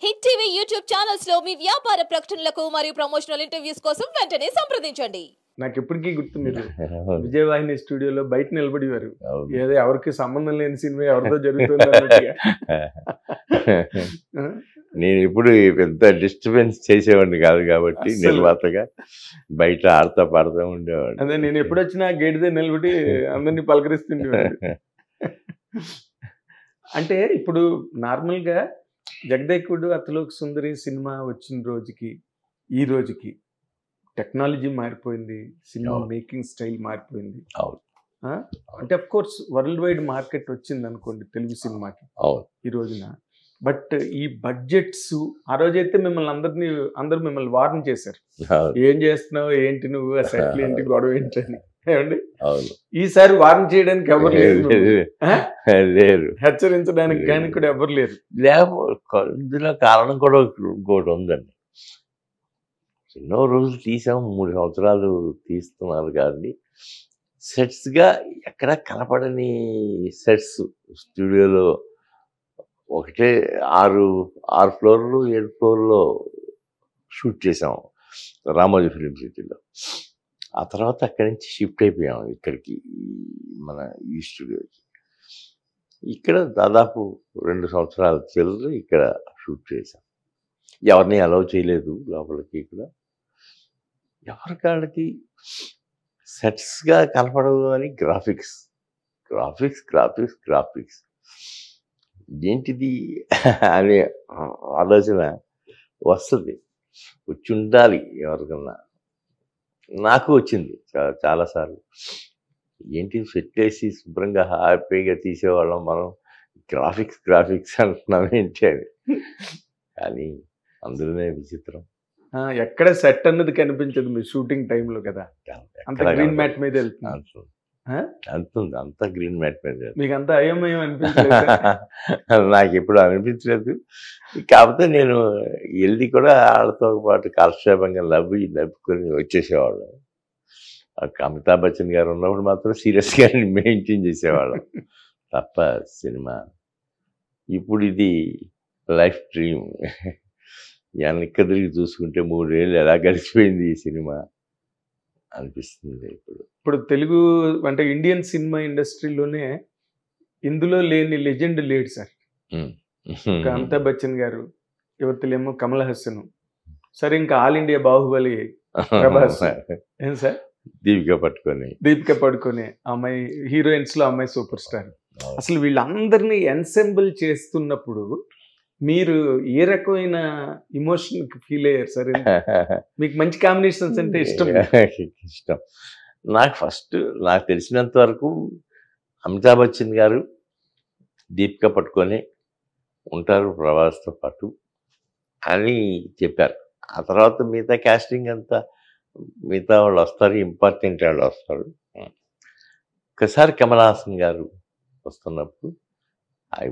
Hit TV YouTube channels లో మీ వ్యాపార ప్రకటనలకు మరియు ప్రమోషనల్ ఇంటర్వ్యూస్ కోసం వెంటనే సంప్రదించండి. నాకు ఎప్పటికీ గుర్తు, మీరు విజయవాహిని స్టూడియోలో బయట నిలబడేవారు. ఏదో ఎవరికి సంబంధం లేని సినిమా ఎవరితో జరుగుతుంది అన్నట్టుగా. నేను ఇప్పుడు పెద్ద డిస్టర్బెన్స్ చేసేవాడిని కాదు కాబట్టి నిర్మాతగా బయట ఆడతా పాడుతూ ఉండేవాడు. అదే నేను ఎప్పుడు వచ్చినా గేట్ దగ్గర నిలబడి అందరినీ పలకరిస్తుండేవాడు. అంటే ఇప్పుడు నార్మల్గా జగదేకుడు అతలోక సుందరి సినిమా వచ్చిన రోజుకి ఈ రోజుకి టెక్నాలజీ మారిపోయింది, సినిమా మేకింగ్ స్టైల్ మారిపోయింది. అంటే of course world wide market వచ్చింది అనుకోండి తెలుగు సినిమాకి ఈ రోజున. బట్ ఈ బడ్జెట్స్ ఆ రోజైతే మిమ్మల్ని అందరూ మిమ్మల్ని వార్న్ చేశారు, ఏం చేస్తున్నావు ఏంటి నువ్వు, ఆ సెట్లు ఏంటి, గొడవ ఏంటి అని. ఏమండి ఈసారి వార్న్ చేయడానికి ఎవరు లేరు, హెచ్చరించడానికి కానీ కూడా ఎవరు లేరు. ఇందులో కారణం కూడా ఇంకోటి ఉందండి. ఎన్నో రోజులు తీసాము, 3 సంవత్సరాలు తీస్తున్నారు కాబట్టి సెట్స్గా ఎక్కడ కనపడని సెట్స్ స్టూడియోలో ఒకటే 6 ఫ్లోర్లు 7 ఫ్లోర్లో షూట్ చేసాము రామోజీ ఫిలిం సిటీలో. ఆ తర్వాత అక్కడి నుంచి షిఫ్ట్ అయిపోయాము ఇక్కడికి, మన ఈ స్టూడియోకి. ఇక్కడ దాదాపు 2 సంవత్సరాల చిల్లర ఇక్కడ షూట్ చేసాం. ఎవరిని అలౌ చేయలేదు లోపలికి. ఇక్కడ ఎవరికాళ్ళకి సెట్స్గా కనపడదు అని గ్రాఫిక్స్ ఏంటిది అనే ఆలోచన వస్తుంది, వచ్చి ఉండాలి ఎవరికన్నా. నాకు వచ్చింది చాలాసార్లు. ఏంటి సెట్ వేసి శుభ్రంగా హ్యాపీగా తీసేవాళ్ళం మనం, గ్రాఫిక్స్ అంటున్నాం ఏంటి అని. కానీ అందులోనే విచిత్రం, ఎక్కడ సెట్ అన్నది కనిపించదు మీ షూటింగ్ టైంలో కదా. అంత గ్రీన్ మ్యాట్ మీద అంత గ్రీన్ మ్యాట్ మీద మీకు అంత అయోమయం అనిపించలేదు? నాకు ఎప్పుడు అనిపించలేదు. కాకపోతే నేను వెళ్ళి కూడా వాళ్ళతో పాటు కాలక్షేపంగా నవ్వుకొని వచ్చేసేవాళ్ళం. అమితాబ్ బచ్చన్ గారు ఉన్నప్పుడు మాత్రం సీరియస్గా మెయింటైన్ చేసేవాళ్ళం తప్ప సినిమా. ఇప్పుడు ఇది లైఫ్ డ్రీమ్. వెనక్కి తిరిగి చూసుకుంటే 3 ఏళ్ళు ఎలా గడిచిపోయింది ఈ సినిమా అనిపిస్తుంది. ఇప్పుడు తెలుగు అంటే ఇండియన్ సినిమా ఇండస్ట్రీలోనే ఇందులో లేని లెజెండ్ లేడు సార్. అమితాబ్ బచ్చన్ గారు, యువతలేమో కమల్ హాసన్, సరే ఇంకా ఆల్ ఇండియా బాహుబలి ప్రభాస్, ఏం సార్ దీపిక పడుకొని అమ్మాయి హీరోయిన్స్ లో అమ్మాయి సూపర్ స్టార్. అసలు వీళ్ళందరినీ ఎన్సెంబుల్ చేస్తున్నప్పుడు మీరు ఏ రకమైన ఇమోషన్ ఫీల్ అయ్యారు సార్? మీకు మంచి కాంబినేషన్స్ అంటే ఇష్టం? నాకు తెలిసినంత వరకు అమితాబ్ బచ్చన్ గారు, దీపిక పట్టుకొని ఉంటారు ప్రభాస్తో పాటు అని చెప్పారు. ఆ తర్వాత మిగతా కాస్టింగ్ అంతా మిగతా వాళ్ళు వస్తారు, ఇంపార్టెంట్ వాళ్ళు వస్తారు. ఒకసారి కమల్ హాసన్ గారు వస్తున్నప్పుడు ఐ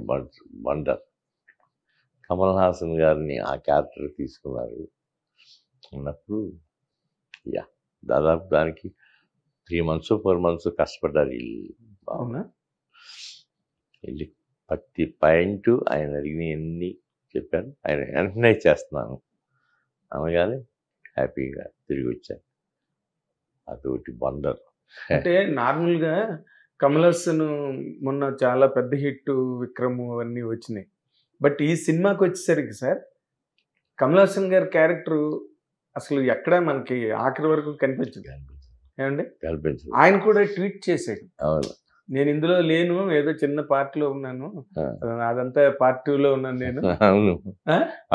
వండర్, కమల్ హాసన్ గారిని ఆ క్యారెక్టర్ తీసుకున్నారు అన్నప్పుడు దాదాపు దానికి 3 months 4 months కష్టపడ్డారు వీళ్ళు. అవునా? వెళ్ళి ప్రతి పాయింట్ ఆయన అడిగినవన్నీ చెప్పారు. ఆయన వెంటనే చేస్తున్నాను అనగానే హ్యాపీగా తిరిగి వచ్చాను. అదొకటి వండర్. అంటే నార్మల్గా కమల్ హాసన్ మొన్న చాలా పెద్ద హిట్ విక్రమ్ అవన్నీ వచ్చినాయి. బట్ ఈ సినిమాకి వచ్చేసరికి సార్ కమల్ హాసన్ గారి క్యారెక్టర్ అసలు ఎక్కడ మనకి ఆఖరి వరకు కనిపించదు. ఏమండి, ఆయన కూడా ట్వీట్ చేశాడు, నేను ఇందులో లేను, ఏదో చిన్న పార్టీలో ఉన్నాను, అదంతా పార్ట్ 2లో ఉన్నాను నేను.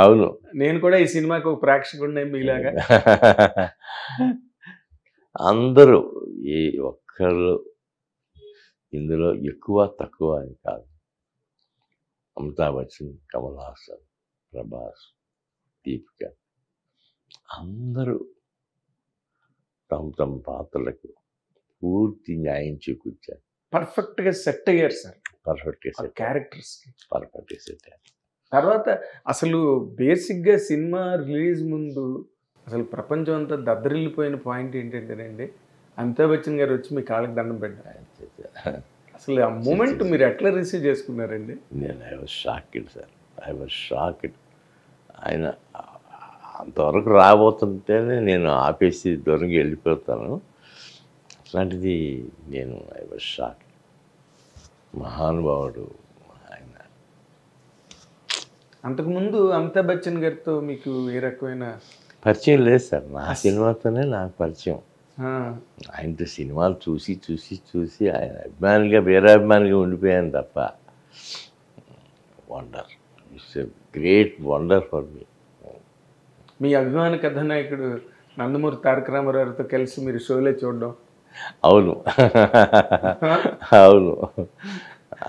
అవును, నేను కూడా ఈ సినిమాకి ఒక ప్రేక్షకుడిని మీలాగా. అందరూ ఏ ఒక్కరు ఇందులో ఎక్కువ తక్కువ అని కాదు. అమితాబ్ బచ్చన్, కమల్ హాసన్, ప్రభాస్, దీపిక అందరూ తమ పాత్రలకు పూర్తి న్యాయం చేకూర్చారు. పర్ఫెక్ట్గా సెట్ అయ్యారు సార్. క్యారెక్టర్స్కి పర్ఫెక్ట్గా సెట్ అయ్యారు. తర్వాత అసలు బేసిక్గా సినిమా రిలీజ్ ముందు అసలు ప్రపంచం అంతా దద్దరిల్లిపోయిన పాయింట్ ఏంటంటేనండి, అమితాబ్ బచ్చన్ గారు వచ్చి మీ కాళ్ళకి దండం పెట్టారు. అసలు ఆ మూమెంట్ మీరు ఎట్లా రిసీవ్ చేసుకున్నారండి? నేను I was shocked sir, I was shocked. ఆయన అంతవరకు రాబోతుంటేనే నేను ఆపేసి దూరంగా వెళ్ళిపోతాను. అట్లాంటిది నేను ఐ వాజ్ షాక్. మహానుభావుడు ఆయన. అంతకుముందు అమితాబ్ బచ్చన్ గారితో మీకు ఏ రకమైన పరిచయం లేదు సార్. నా సినిమాతోనే నాకు పరిచయం. ఆ, ఆయనతో సినిమాలు చూసి చూసి చూసి ఆయన అభిమానిగా వీరాభిమానిగా ఉండిపోయాను తప్ప. Wonder, it's a great wonder for me. మీ అభిమాన కథానాయకుడు నందమూరి తారక రామారావుతో కలిసి మీరు షోలే చూడడం. అవును అవును,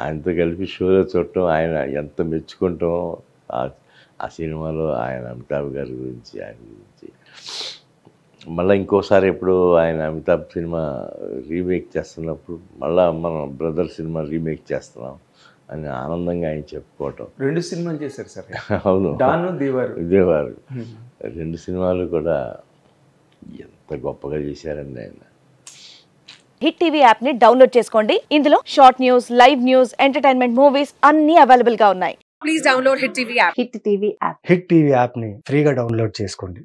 ఆయనతో కలిపి షోలో చూడటం, ఆయన ఎంత మెచ్చుకుంటాం ఆ సినిమాలో ఆయన అమితాబ్ గారి గురించి, ఆయన గురించి. మళ్ళీ ఇంకోసారి ఎప్పుడు ఆయన అమితాబ్ సినిమా రీమేక్ చేస్తున్నప్పుడు మళ్ళీ మనం బ్రదర్ సినిమా రీమేక్ చేస్తున్నాం అని ఆనందంగా ఆయన చెప్పుకోవటం. 2 సినిమాలు చేశారు సార్. అవును, డాను దేవారు. ఇదేవారు 2 సినిమాలు కూడా ఎంత గొప్పగా చేశారండి ఆయన. హిట్ టీవీ యాప్ ని డౌన్లోడ్ చేసుకోండి. ఇందులో short news, live news, entertainment movies అన్ని అవైలబుల్ గా ఉన్నాయి. Please download hit TV app. Hit TV యాప్ని ఫ్రీగా డౌన్లోడ్ చేసుకోండి.